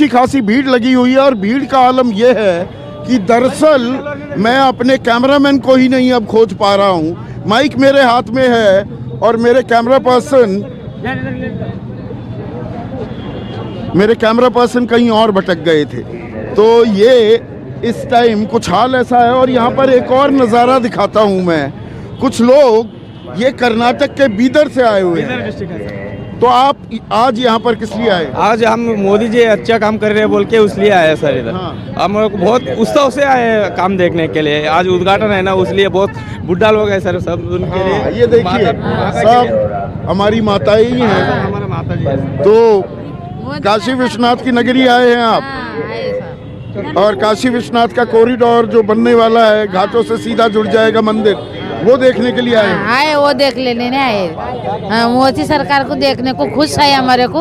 अच्छी खासी भीड़ लगी हुई है और भीड़ का आलम यह है कि दरअसल मैं अपने कैमरामैन को ही नहीं अब खोज पा रहा हूँ। माइक मेरे हाथ में है और मेरे कैमरा पर्सन कहीं और भटक गए थे। तो ये इस टाइम कुछ हाल ऐसा है। और यहाँ पर एक और नज़ारा दिखाता हूँ मैं। कुछ लोग ये कर्नाटक के बीदर से आए हुए हैं। तो आप आज यहाँ पर किस लिए आए? आज हम मोदी जी अच्छा काम कर रहे हैं बोल के उसलिए आए सर इधर। हम लोग बहुत उत्साह से आए काम देखने के लिए। आज उद्घाटन है ना, उसलिए बहुत बुढ़ा लोग हैं सर, सब उनके लिए। ये देखिए सब हमारी माताएं ही हैं। हमारा माता जी। तो काशी विश्वनाथ की नगरी आए हैं आप, और काशी विश्वनाथ का कॉरिडोर जो बनने वाला है, घाटों से सीधा जुड़ जाएगा मंदिर, वो देखने के लिए आए। वो देख लेने आए। हाँ, मोदी सरकार को देखने को खुश है हमारे को,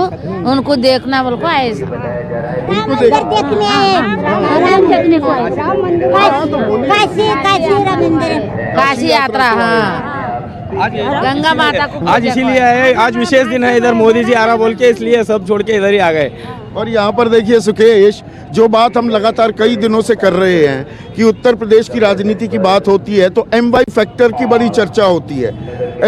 उनको देखना बोल को आए। उनको देखने को काशी यात्रा। हाँ, गंगा माता को आज इसीलिए आए। आज विशेष दिन है, इधर मोदी जी आ रहा बोल के इसलिए सब छोड़ के इधर ही आ गए। और यहाँ पर देखिए सुकेश, जो बात हम लगातार कई दिनों से कर रहे हैं कि उत्तर प्रदेश की राजनीति की बात होती है तो MY फैक्टर की बड़ी चर्चा होती है।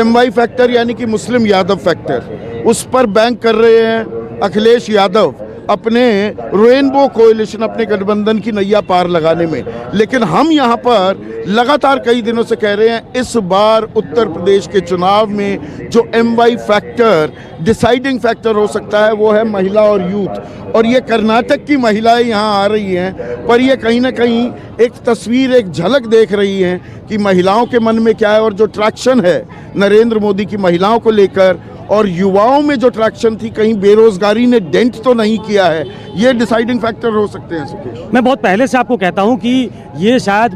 MY फैक्टर यानी कि मुस्लिम यादव फैक्टर, उस पर बैंक कर रहे हैं अखिलेश यादव अपने रेनबो कोएलिशन, अपने गठबंधन की नैया पार लगाने में। लेकिन हम यहाँ पर लगातार कई दिनों से कह रहे हैं इस बार उत्तर प्रदेश के चुनाव में जो MY फैक्टर डिसाइडिंग फैक्टर हो सकता है वो है महिला और यूथ। और ये कर्नाटक की महिलाएं यहाँ आ रही हैं, पर ये कहीं ना कहीं एक तस्वीर, एक झलक देख रही हैं कि महिलाओं के मन में क्या है। और जो ट्रैक्शन है नरेंद्र मोदी की महिलाओं को लेकर और युवाओं में जो ट्रैक्शन थी, कहीं बेरोजगारी ने डेंट तो नहीं किया है, ये डिसाइडिंग फैक्टर हो सकते हैं सुकेश। मैं बहुत पहले से आपको कहता हूं कि ये शायद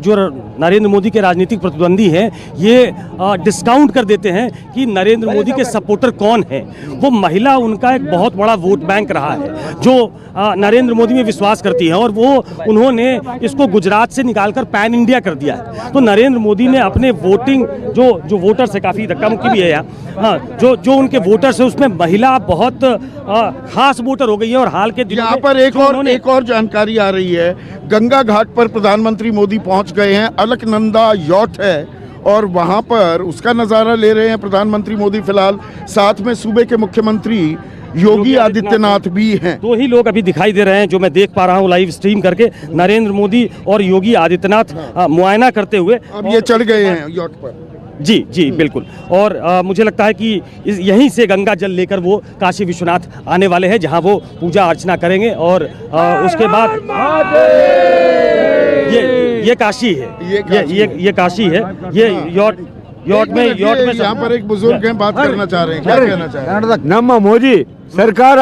जो नरेंद्र मोदी के राजनीतिक प्रतिद्वंदी हैं ये डिस्काउंट कर देते हैं कि नरेंद्र मोदी के सपोर्टर कौन है। वो महिला उनका एक बहुत बड़ा वोट बैंक रहा है जो नरेंद्र मोदी में विश्वास करती है, और वो उन्होंने इसको गुजरात से निकालकर पैन इंडिया कर दिया है। तो नरेंद्र मोदी ने अपने वोटिंग जो वोटर्स है, काफ़ी धक्का मुक्की भी है यहाँ, हाँ, जो उनके वोटर्स है उसमें महिला बहुत खास वोटर हो गई है। और हाल के दिनों यहाँ पर एक और जानकारी आ रही है। गंगा घाट पर प्रधानमंत्री मोदी पहुंच गए हैं। अलकनंदा यॉट है और वहां पर उसका नज़ारा ले रहे हैं प्रधानमंत्री मोदी। फिलहाल साथ में सूबे के मुख्यमंत्री योगी आदित्यनाथ भी हैं। दो ही लोग अभी दिखाई दे रहे हैं जो मैं देख पा रहा हूं लाइव स्ट्रीम करके, नरेंद्र मोदी और योगी आदित्यनाथ मुआयना करते हुए। अब ये चढ़ गए हैं यॉट पर। जी बिल्कुल। और मुझे लगता है कि यहीं से गंगा जल लेकर वो काशी विश्वनाथ आने वाले हैं, जहां वो पूजा अर्चना करेंगे। और उसके बाद ये काशी है, ये काशी है। ये यॉट में यहाँ पर एक बुजुर्ग हैं, बात करना चाह रहे हैं, क्या कहना चाह रहे हैं? ನಮ್ಮ ಮೋದಿ ಸರ್ಕಾರ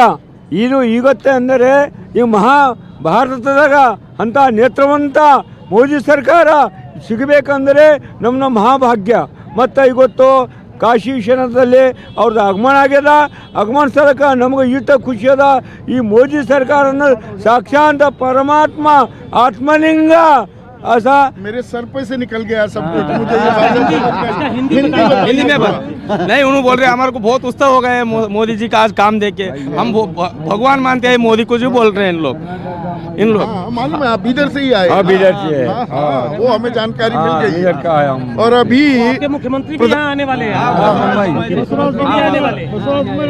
ಇದು ಇವತ್ತೇ ಅಂದರೆ ಈ ಮಹಾ ಭಾರತದಾಗ ಅಂತ ನೇತ್ರವಂತ ಮೋದಿ ಸರ್ಕಾರ ಸಿಗಬೇಕಂದ್ರೆ ನಮ್ಮ ಮಹಾಭಾಗ್ಯ. ಮತ್ತು ಇವತ್ತು ಕಾಶಿ ವಿಶ್ವನಾಥದಲ್ಲಿ ಅವ್ರದ್ದು ಆಗಮನ ಆಗ್ಯದ. ಆಗಮನ ಸ್ಥಳಕ್ಕೆ ನಮಗೆ ಈತ ಖುಷಿ ಅದ. ಈ ಮೋದಿ ಸರ್ಕಾರ ಸಾಕ್ಷಾತ್ ಪರಮಾತ್ಮ ಆತ್ಮಲಿಂಗ ऐसा मेरे सर पे से निकल गया सब कुछ। मुझे ये हिंदी में नहीं, उन्होंने बोल रहे हैं हमारे को बहुत उत्साह हो गया है मोदी जी का आज काम देख के। हम भगवान मानते हैं मोदी को, जो बोल रहे हैं इन लोग मालूम है आप बीदर से ही आए? हाँ, बीदर से है। वो हमें जानकारी मिल गई। और अभी मुख्यमंत्री भी यहाँ आने वाले हैं।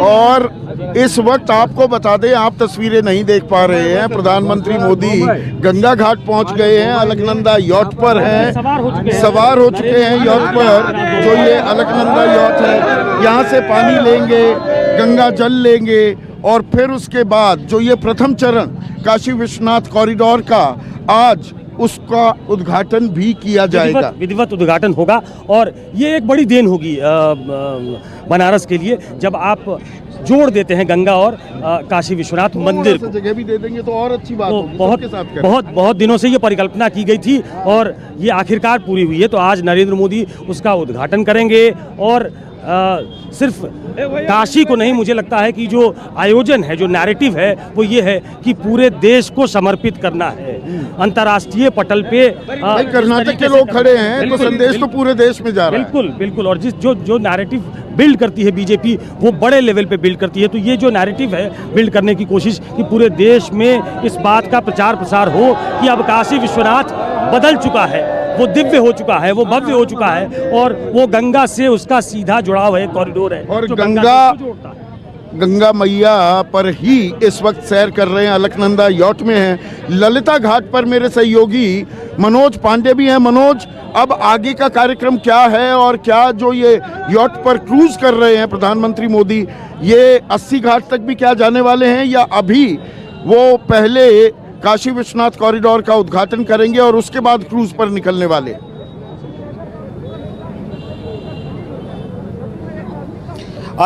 और इस वक्त आपको बता दें, आप तस्वीरें नहीं देख पा रहे हैं, प्रधानमंत्री मोदी गंगा घाट पहुंच गए हैं। अलकनंदा यॉट पर हैं, सवार हो चुके हैं यॉट पर। जो ये अलकनंदा यॉट है, यहाँ से पानी लेंगे, गंगा जल लेंगे और फिर उसके बाद जो ये प्रथम चरण काशी विश्वनाथ कॉरिडोर का आज उसका उद्घाटन भी किया जाएगा। विधिवत उद्घाटन होगा। और ये एक बड़ी देन होगी बनारस के लिए जब आप जोड़ देते हैं गंगा और काशी विश्वनाथ मंदिर को। जगह भी दे देंगे तो और अच्छी बात होगी। बहुत दिनों से ये परिकल्पना की गई थी और ये आखिरकार पूरी हुई है। तो आज नरेंद्र मोदी उसका उद्घाटन करेंगे और सिर्फ काशी को नहीं, मुझे लगता है कि जो आयोजन है, जो नैरेटिव है, वो ये है कि पूरे देश को समर्पित करना है अंतर्राष्ट्रीय पटल पे। भाई कर्नाटक के लोग खड़े हैं तो संदेश तो पूरे देश में जा रहा है। बिल्कुल बिल्कुल, और जो नैरेटिव बिल्ड करती है बीजेपी, वो बड़े लेवल पे बिल्ड करती है। तो ये जो नैरेटिव है बिल्ड करने की कोशिश कि पूरे देश में इस बात का प्रचार प्रसार हो कि अब काशी विश्वनाथ बदल चुका है, वो दिव्य हो चुका है, वो भव्य हो चुका है, और वो गंगा से उसका सीधा जुड़ाव है, कॉरिडोर है, और जो गंगा मैया पर ही इस वक्त सैर कर रहे हैं। अलकनंदा यॉट में हैं। ललिता घाट पर मेरे सहयोगी मनोज पांडे भी हैं। मनोज, अब आगे का कार्यक्रम क्या है और क्या जो ये यॉट पर क्रूज कर रहे हैं प्रधानमंत्री मोदी, ये 80 घाट तक भी क्या जाने वाले हैं, या अभी वो पहले काशी विश्वनाथ कॉरिडोर का उद्घाटन करेंगे और उसके बाद क्रूज पर निकलने वाले?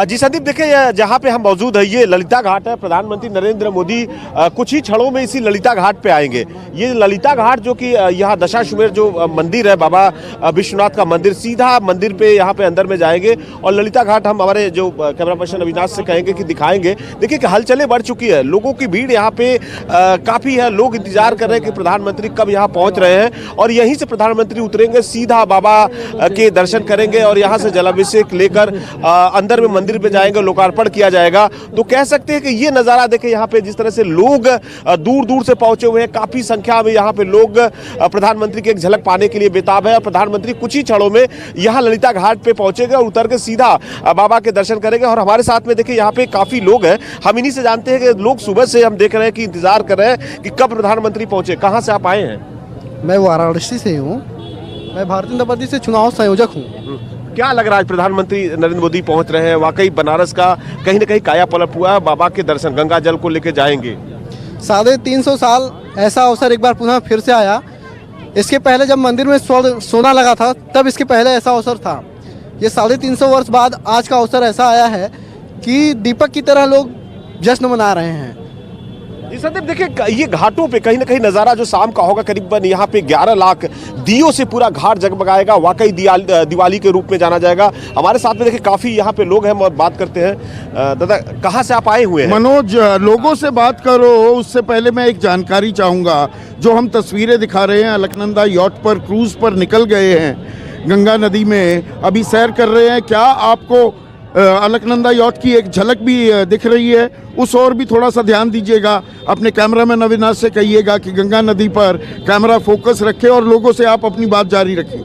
जी संदीप, देखिए जहाँ पे हम मौजूद है ये ललिता घाट है। प्रधानमंत्री नरेंद्र मोदी कुछ ही क्षणों में इसी ललिता घाट पे आएंगे। ये ललिता घाट जो कि यहाँ दशाश्वमेध जो मंदिर है, बाबा विश्वनाथ का मंदिर, सीधा मंदिर पे यहाँ पे अंदर में जाएंगे और ललिता घाट हम हमारे जो कैमरा पर्सन अविनाश से कहेंगे कि दिखाएंगे। देखिए कि हलचलें बढ़ चुकी है, लोगों की भीड़ यहाँ पे काफ़ी है। लोग इंतजार कर रहे हैं कि प्रधानमंत्री कब यहाँ पहुँच रहे हैं और यहीं से प्रधानमंत्री उतरेंगे, सीधा बाबा के दर्शन करेंगे और यहाँ से जलाभिषेक लेकर अंदर में मंदिर पे जाएंगे, लोकार्पण किया जाएगा। तो कह सकते हैं कि ये नज़ारा देखें यहाँ पे जिस तरह से लोग दूर दूर से पहुंचे हुए हैं, काफ़ी संख्या में यहाँ पे लोग प्रधानमंत्री की एक झलक पाने के लिए बेताब है। और प्रधानमंत्री कुछ ही क्षणों में यहाँ ललिता घाट पे पहुंचेंगे और उतर के सीधा बाबा के दर्शन करेंगे। और हमारे साथ में देखिए यहाँ पे काफ़ी लोग हैं, हम इन्हीं से जानते हैं कि लोग सुबह से हम देख रहे हैं कि इंतजार कर रहे हैं कि कब प्रधानमंत्री पहुंचे। कहाँ से आप आए हैं? मैं वाराणसी से हूँ। मैं भारतीय जनता पार्टी से चुनाव संयोजक हूँ। क्या लग रहा है प्रधानमंत्री नरेंद्र मोदी पहुंच रहे हैं? वाकई बनारस का कहीं ना कहीं काया पलट हुआ है, बाबा के दर्शन गंगा जल को लेकर जाएंगे। 350 साल ऐसा अवसर एक बार पुनः फिर से आया। इसके पहले जब मंदिर में सोना लगा था तब इसके पहले ऐसा अवसर था। ये 350 वर्ष बाद आज का अवसर ऐसा आया है कि दीपक की तरह लोग जश्न मना रहे हैं। जी संदीप, देखिए ये घाटों पे कहीं ना कहीं नज़ारा जो शाम का होगा, करीबन यहाँ पे 11 लाख दियों से पूरा घाट जगमगाएगा। वाकई दिवाली के रूप में जाना जाएगा। हमारे साथ में देखिए काफ़ी यहाँ पे लोग हैं, बात करते हैं। दादा, कहाँ से आप आए हुए हैं? मनोज, लोगों से बात करो, उससे पहले मैं एक जानकारी चाहूँगा। जो हम तस्वीरें दिखा रहे हैं, अलकनंदा यॉट पर क्रूज पर निकल गए हैं, गंगा नदी में अभी सैर कर रहे हैं। क्या आपको अलकनंदा यॉट की एक झलक भी दिख रही है? उस ओर भी थोड़ा सा ध्यान दीजिएगा। अपने कैमरामैन अविनाश से कहिएगा कि गंगा नदी पर कैमरा फोकस रखे और लोगों से आप अपनी बात जारी रखिए।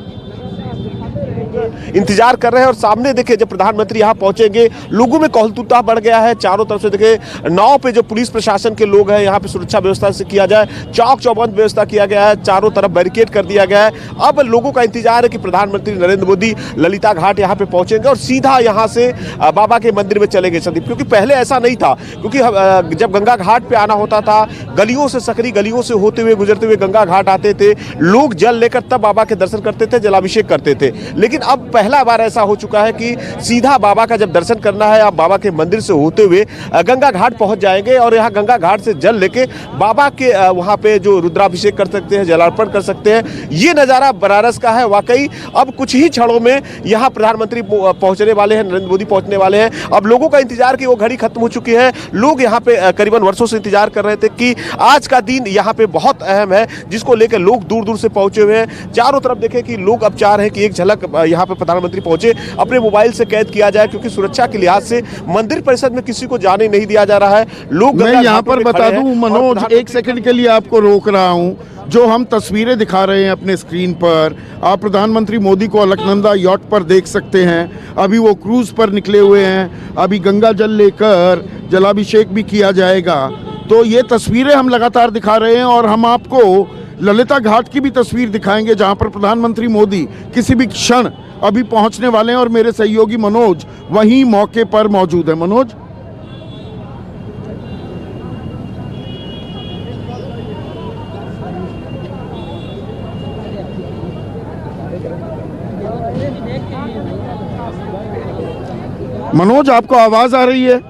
इंतजार कर रहे हैं और सामने देखिए जब प्रधानमंत्री यहाँ पहुंचेंगे, लोगों में कौतूहलता बढ़ गया है। चारों तरफ से देखिए नाव पे जो पुलिस प्रशासन के लोग हैं, यहाँ पे सुरक्षा व्यवस्था से किया जाए, चौक चौबंद व्यवस्था किया गया है, चारों तरफ बैरिकेड कर दिया गया है। अब लोगों का इंतजार है कि प्रधानमंत्री नरेंद्र मोदी ललिता घाट यहाँ पे पहुंचेंगे और सीधा यहाँ से बाबा के मंदिर में चलेंगे संदीप। क्योंकि पहले ऐसा नहीं था, क्योंकि जब गंगा घाट पे आना होता था, गलियों से, सकरी गलियों से होते हुए गुजरते हुए गंगा घाट आते थे, लोग जल लेकर तब बाबा के दर्शन करते थे, जलाभिषेक करते थे। लेकिन अब पहला बार ऐसा हो चुका है कि सीधा बाबा का जब दर्शन करना है, आप बाबा के मंदिर से होते हुए गंगा घाट पहुंच जाएंगे और यहाँ गंगा घाट से जल लेके बाबा के वहाँ पे जो रुद्राभिषेक कर सकते हैं, जलार्पण कर सकते हैं। ये नज़ारा बनारस का है। वाकई अब कुछ ही क्षणों में यहाँ प्रधानमंत्री पहुँचने वाले हैं, नरेंद्र मोदी पहुँचने वाले हैं। अब लोगों का इंतजार की वो घड़ी खत्म हो चुकी है। लोग यहाँ पे करीबन वर्षों से इंतजार कर रहे थे कि आज का दिन यहाँ पे बहुत अहम है, जिसको लेकर लोग दूर दूर से पहुंचे हुए हैं। चारों तरफ देखें कि लोग अब चाह रहे हैं कि एक झलक यहाँ पे प्रधानमंत्री पहुंचे, अपने मोबाइल से कैद किया जाए, क्योंकि सुरक्षा के लिहाज से मंदिर परिसर में किसी को जाने नहीं दिया जा रहा है। लोग मैं यहाँ पर बता दूं मनोज, एक सेकंड के लिए आपको रोक रहा हूँ। जो हम तस्वीरें दिखा रहे हैं अपने स्क्रीन पर, आप प्रधानमंत्री मोदी को अलकनंदा यॉट पर देख सकते हैं। अभी वो क्रूज पर निकले हुए हैं, अभी गंगा जल लेकर जलाभिषेक भी किया जाएगा। तो ये तस्वीरें हम लगातार दिखा रहे हैं और हम आपको ललिता घाट की भी तस्वीर दिखाएंगे, जहाँ पर प्रधानमंत्री मोदी किसी भी क्षण अभी पहुंचने वाले हैं और मेरे सहयोगी मनोज वहीं मौके पर मौजूद है। मनोज, मनोज आपको आवाज आ रही है?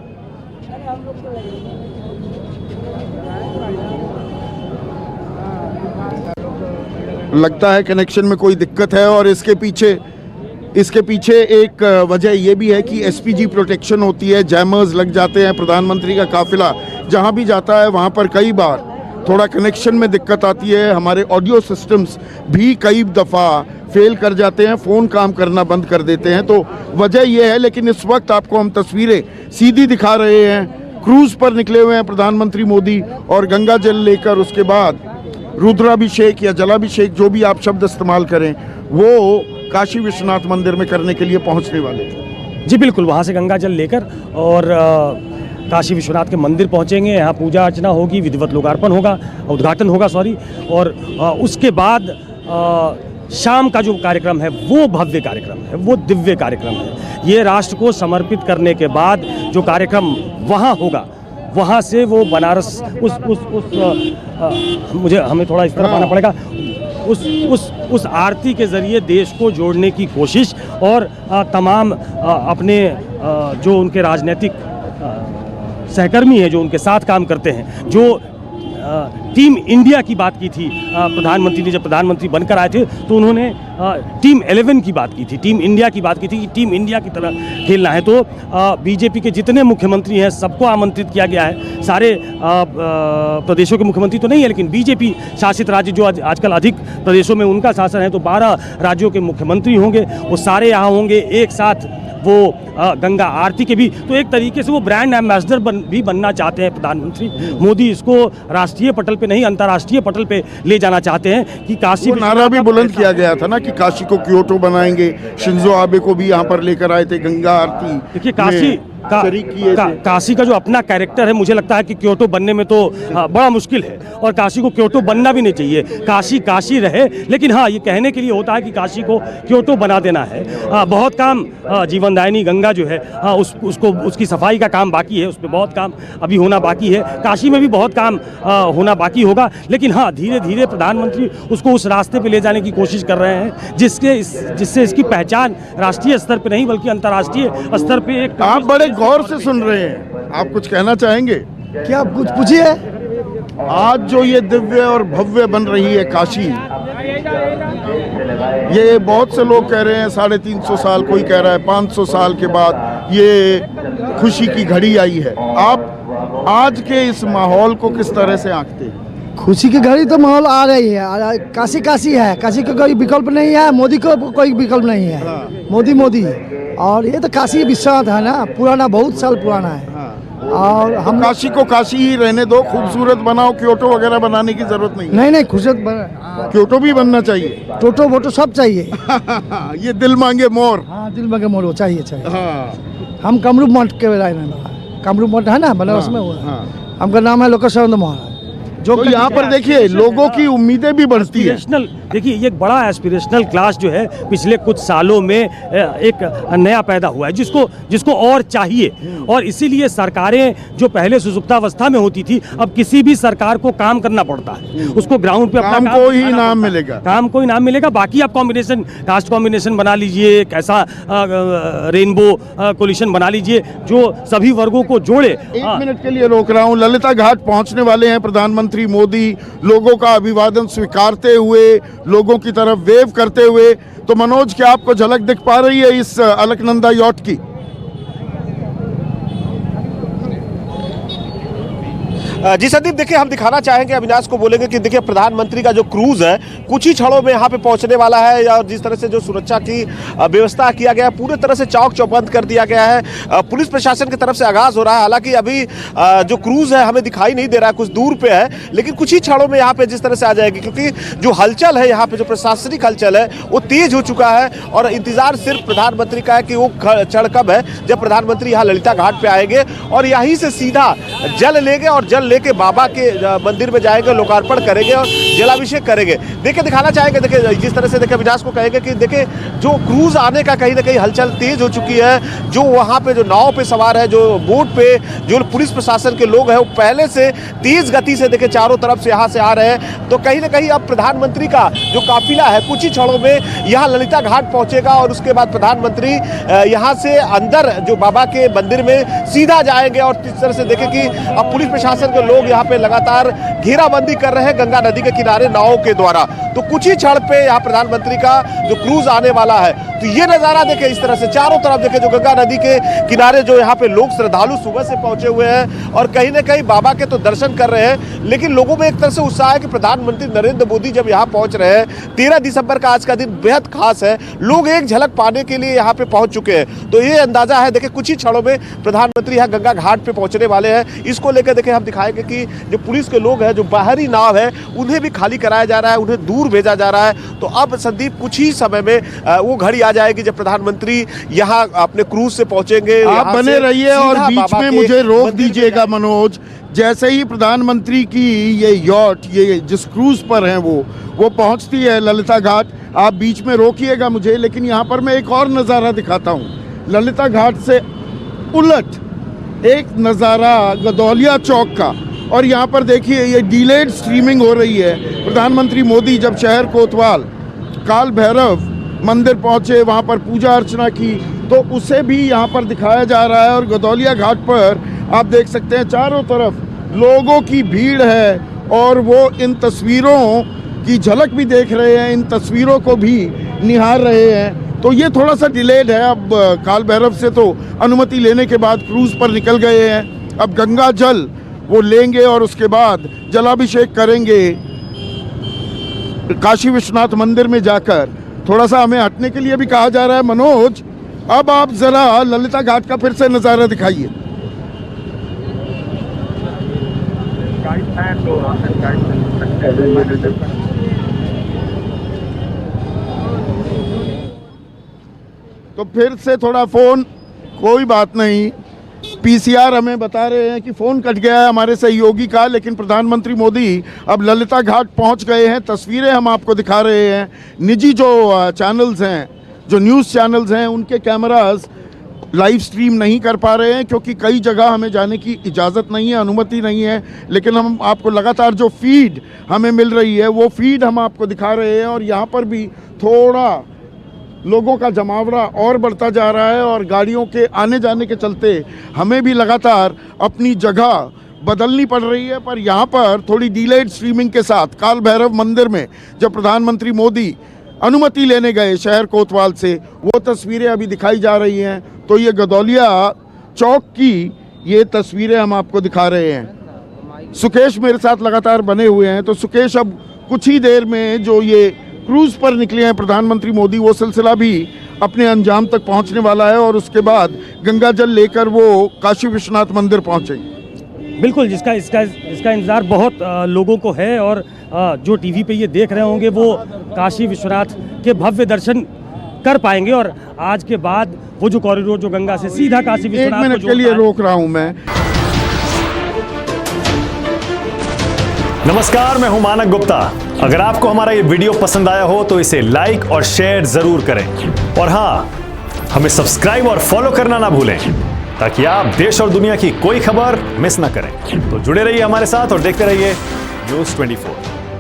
लगता है कनेक्शन में कोई दिक्कत है और इसके पीछे इसके पीछे एक वजह ये भी है कि एसपीजी प्रोटेक्शन होती है, जैमर्स लग जाते हैं। प्रधानमंत्री का काफिला जहाँ भी जाता है वहाँ पर कई बार थोड़ा कनेक्शन में दिक्कत आती है। हमारे ऑडियो सिस्टम्स भी कई दफ़ा फेल कर जाते हैं, फ़ोन काम करना बंद कर देते हैं। तो वजह यह है, लेकिन इस वक्त आपको हम तस्वीरें सीधी दिखा रहे हैं। क्रूज़ पर निकले हुए हैं प्रधानमंत्री मोदी और गंगा जल लेकर उसके बाद रुद्राभिषेक या जलाभिषेक, जो भी आप शब्द इस्तेमाल करें, वो काशी विश्वनाथ मंदिर में करने के लिए पहुंचने वाले हैं। जी बिल्कुल, वहाँ से गंगा जल लेकर और काशी विश्वनाथ के मंदिर पहुँचेंगे। यहाँ पूजा अर्चना होगी, विधिवत लोकार्पण होगा, उद्घाटन होगा और उसके बाद शाम का जो कार्यक्रम है वो भव्य कार्यक्रम है, वो दिव्य कार्यक्रम है। ये राष्ट्र को समर्पित करने के बाद जो कार्यक्रम वहाँ होगा, वहाँ से वो बनारस हमें थोड़ा इस तरफ आना पड़ेगा, उस आरती के ज़रिए देश को जोड़ने की कोशिश और तमाम अपने जो उनके राजनीतिक सहकर्मी हैं, जो उनके साथ काम करते हैं, जो टीम इंडिया की बात की थी प्रधानमंत्री ने, जब प्रधानमंत्री बनकर आए थे तो उन्होंने टीम 11 की बात की थी, टीम इंडिया की बात की थी कि टीम इंडिया की तरह खेलना है। तो बीजेपी के जितने मुख्यमंत्री हैं सबको आमंत्रित किया गया है। सारे प्रदेशों के मुख्यमंत्री तो नहीं है, लेकिन बीजेपी शासित राज्य जो आजकल अधिक प्रदेशों में उनका शासन है, तो 12 राज्यों के मुख्यमंत्री होंगे, वो सारे यहाँ होंगे एक साथ। वो गंगा आरती के भी तो एक तरीके से वो ब्रांड एम्बेसडर भी बनना चाहते हैं प्रधानमंत्री मोदी। इसको राष्ट्रीय पटल पे नहीं, अंतर्राष्ट्रीय पटल पे ले जाना चाहते हैं कि काशी। नारा भी बुलंद किया गया था ना कि काशी को क्योटो बनाएंगे। शिंजो आबे को भी यहाँ पर लेकर आए थे गंगा आरती। देखिए काशी का जो अपना कैरेक्टर है, मुझे लगता है कि क्योटो बनने में तो बड़ा मुश्किल है और काशी को क्योटो बनना भी नहीं चाहिए। काशी काशी रहे, लेकिन हाँ, ये कहने के लिए होता है कि काशी को क्योटो बना देना है। बहुत काम जीवनदायिनी गंगा जो है उसकी सफाई का काम बाकी है, उस पर बहुत काम अभी होना बाकी है। काशी में भी बहुत काम होना बाकी होगा, लेकिन हाँ, धीरे धीरे प्रधानमंत्री उसको उस रास्ते पे ले जाने की कोशिश कर रहे हैं जिससे इसकी पहचान राष्ट्रीय स्तर पे नहीं बल्कि अंतर्राष्ट्रीय स्तर पे एक। आप बड़े गौर से सुन रहे हैं, आप कुछ कहना चाहेंगे? क्या कुछ पूछिए। आज जो ये दिव्य और भव्य बन रही है काशी, ये बहुत से लोग कह रहे हैं 350 साल, कोई कह रहा है 500 साल के बाद ये खुशी की घड़ी आई है। आप आज के इस माहौल को किस तरह से आंकते हैं? खुशी की घड़ी तो माहौल आ रही है। काशी काशी है, काशी का कोई विकल्प नहीं है, मोदी को कोई विकल्प नहीं है। मोदी और ये तो काशी विश्वनाथ है ना, पुराना, बहुत साल पुराना है। और हम काशी को काशी ही रहने दो, खूबसूरत बनाओ, क्योटो वगैरह बनाने की जरूरत नहीं। नहीं खूबसूरत क्योटो भी बनना चाहिए, टोटो वोटो सब चाहिए। ये दिल मांगे मोर। हाँ, दिल मांगे मोर चाहिए। हाँ। हम कामरूप मठ के कामरूप मठ है ना बनारस में, हुआ हमका नाम है लोकेश्वरानंद महाराज। जो तो यहाँ पर देखिए लोगों की उम्मीदें भी बढ़ती है। देखिए ये एक बड़ा एस्पिरेशनल क्लास जो है पिछले कुछ सालों में एक नया पैदा हुआ है जिसको और चाहिए। और इसीलिए सरकारें जो पहले सुसुप्तावस्था में होती थी, अब किसी भी सरकार को काम करना पड़ता है, उसको ग्राउंड पे अपना काम को ही नाम मिलेगा। बाकी आप कॉम्बिनेशन, कास्ट कॉम्बिनेशन बना लीजिए, एक ऐसा रेनबो कोलिशन बना लीजिए जो सभी वर्गों को जोड़े। 1 मिनट के लिए रोक रहा हूँ। ललिता घाट पहुँचने वाले हैं प्रधानमंत्री मोदी, लोगों का अभिवादन स्वीकारते हुए, लोगों की तरफ वेव करते हुए। तो मनोज, क्या आपको झलक दिख पा रही है इस अलकनंदा यॉट की? जी संदीप, देखिए हम दिखाना चाहेंगे, अविनाश को बोलेंगे कि देखिए प्रधानमंत्री का जो क्रूज है कुछ ही क्षणों में यहाँ पे पहुंचने वाला है। और जिस तरह से जो सुरक्षा की व्यवस्था किया गया है, पूरे तरह से चौक चौबंद कर दिया गया है। पुलिस प्रशासन की तरफ से आगाज हो रहा है। हालांकि अभी जो क्रूज है हमें दिखाई नहीं दे रहा है, कुछ दूर पे है, लेकिन कुछ ही क्षणों में यहाँ पे जिस तरह से आ जाएगी, क्योंकि जो हलचल है यहाँ पे, जो प्रशासनिक हलचल है वो तेज हो चुका है। और इंतजार सिर्फ प्रधानमंत्री का है कि वो क्षण कब है जब प्रधानमंत्री यहाँ ललिता घाट पे आएंगे और यहीं से सीधा जल लेंगे और जल लेके बाबा के मंदिर में जाएंगे, लोकार्पण करेंगे और जलाभिषेक करेंगे। देखिए दिखाना चाहेंगे, देखिए जिस तरह से देखिए विनाश को कहेंगे कि देखिए जो क्रूज आने का कहीं ना कहीं हलचल तेज हो चुकी है। जो वहाँ पे जो नाव पे सवार है, जो बोट पे जो पुलिस प्रशासन के लोग हैं, वो पहले से तेज गति से देखिए चारों तरफ से यहाँ से आ रहे हैं। तो कहीं ना कहीं अब प्रधानमंत्री का जो काफिला है कुछ ही क्षणों में यहाँ ललिता घाट पहुंचेगा और उसके बाद प्रधानमंत्री यहाँ से अंदर जो बाबा के मंदिर में सीधा जाएंगे। और इस तरह से देखें कि अब पुलिस प्रशासन के लोग यहाँ पे लगातार घेराबंदी कर रहे हैं गंगा नदी के किनारे नावों के द्वारा। तो कुछ ही क्षण पे यहाँ प्रधानमंत्री का जो क्रूज आने वाला है तो ये नज़ारा देखें इस तरह से चारों तरफ देखें, जो गंगा नदी के किनारे जो यहाँ पे लोग श्रद्धालु सुबह से पहुंचे हुए हैं और कहीं ना कहीं बाबा के तो दर्शन कर रहे हैं, लेकिन लोगों में एक तरह से उत्साह है कि प्रधानमंत्री नरेंद्र मोदी जब यहाँ पहुंच रहे हैं, 13 दिसंबर का आज का दिन बेहद खास है, लोग एक झलक पाने के लिए यहाँ पे पहुंच चुके हैं। तो ये अंदाजा है, देखिए कुछ ही क्षणों में प्रधानमंत्री यहाँ गंगा घाट पे पहुंचने वाले हैं। इसको लेकर देखिए हम दिखाएंगे कि जो पुलिस के लोग हैं, जो बाहरी नाव है, उन्हें भी खाली कराया जा रहा है, उन्हें दूर भेजा जा रहा है। तो अब संदीप कुछ ही समय में वो घड़ी आ जाएगी जब प्रधानमंत्री यहाँ अपने क्रूज से पहुंचेंगे। आप बने रहिए और बीच में मुझे रोक दीजिएगा मनोज। जैसे ही प्रधानमंत्री की ये यॉट, ये जिस क्रूज पर हैं वो पहुंचती है ललिता घाट, आप बीच में रोकिएगा मुझे। लेकिन यहाँ पर मैं एक और नज़ारा दिखाता हूँ। ललिता घाट से उलट एक नज़ारा गदौलिया चौक का, और यहाँ पर देखिए ये डिलेड स्ट्रीमिंग हो रही है। प्रधानमंत्री मोदी जब शहर कोतवाल काल भैरव मंदिर पहुँचे, वहाँ पर पूजा अर्चना की, तो उसे भी यहाँ पर दिखाया जा रहा है। और गदौलिया घाट पर आप देख सकते हैं चारों तरफ लोगों की भीड़ है और वो इन तस्वीरों की झलक भी देख रहे हैं, इन तस्वीरों को भी निहार रहे हैं। तो ये थोड़ा सा डिलेड है। अब काल भैरव से तो अनुमति लेने के बाद क्रूज पर निकल गए हैं, अब गंगा जल वो लेंगे और उसके बाद जलाभिषेक करेंगे काशी विश्वनाथ मंदिर में जाकर। थोड़ा सा हमें हटने के लिए भी कहा जा रहा है। मनोज, अब आप जरा ललिता घाट का फिर से नज़ारा दिखाइए। तो फिर से थोड़ा फोन, कोई बात नहीं, पीसीआर हमें बता रहे हैं कि फ़ोन कट गया है हमारे सहयोगी का, लेकिन प्रधानमंत्री मोदी अब ललिता घाट पहुंच गए हैं। तस्वीरें हम आपको दिखा रहे हैं। निजी जो चैनल्स हैं, जो न्यूज़ चैनल्स हैं, उनके कैमरास लाइव स्ट्रीम नहीं कर पा रहे हैं क्योंकि कई जगह हमें जाने की इजाज़त नहीं है, अनुमति नहीं है। लेकिन हम आपको लगातार जो फीड हमें मिल रही है वो फीड हम आपको दिखा रहे हैं। और यहाँ पर भी थोड़ा लोगों का जमावड़ा और बढ़ता जा रहा है और गाड़ियों के आने जाने के चलते हमें भी लगातार अपनी जगह बदलनी पड़ रही है। पर यहाँ पर थोड़ी डिलेड स्ट्रीमिंग के साथ काल भैरव मंदिर में जब प्रधानमंत्री मोदी अनुमति लेने गए शहर कोतवाल से, वो तस्वीरें अभी दिखाई जा रही हैं। तो ये गदौलिया चौक की ये तस्वीरें हम आपको दिखा रहे हैं। सुकेश मेरे साथ लगातार बने हुए हैं। तो सुकेश, अब कुछ ही देर में जो ये क्रूज पर निकले हैं प्रधानमंत्री मोदी, वो सिलसिला भी अपने अंजाम तक पहुंचने वाला है और उसके बाद गंगा जल लेकर वो काशी विश्वनाथ मंदिर पहुंचेंगे। बिल्कुल, इसका इंतज़ार बहुत लोगों को है। और जो टीवी पे ये देख रहे होंगे वो काशी विश्वनाथ के भव्य दर्शन कर पाएंगे। और आज के बाद वो जो कॉरिडोर जो गंगा से सीधा काशी विश्वनाथ, 1 मिनट के लिए रोक रहा हूं मैं। नमस्कार, मैं हूं मानक गुप्ता। अगर आपको हमारा ये वीडियो पसंद आया हो तो इसे लाइक और शेयर जरूर करें। और हाँ, हमें सब्सक्राइब और फॉलो करना ना भूलें ताकि आप देश और दुनिया की कोई खबर मिस ना करें। तो जुड़े रहिए हमारे साथ और देखते रहिए न्यूज़ 24।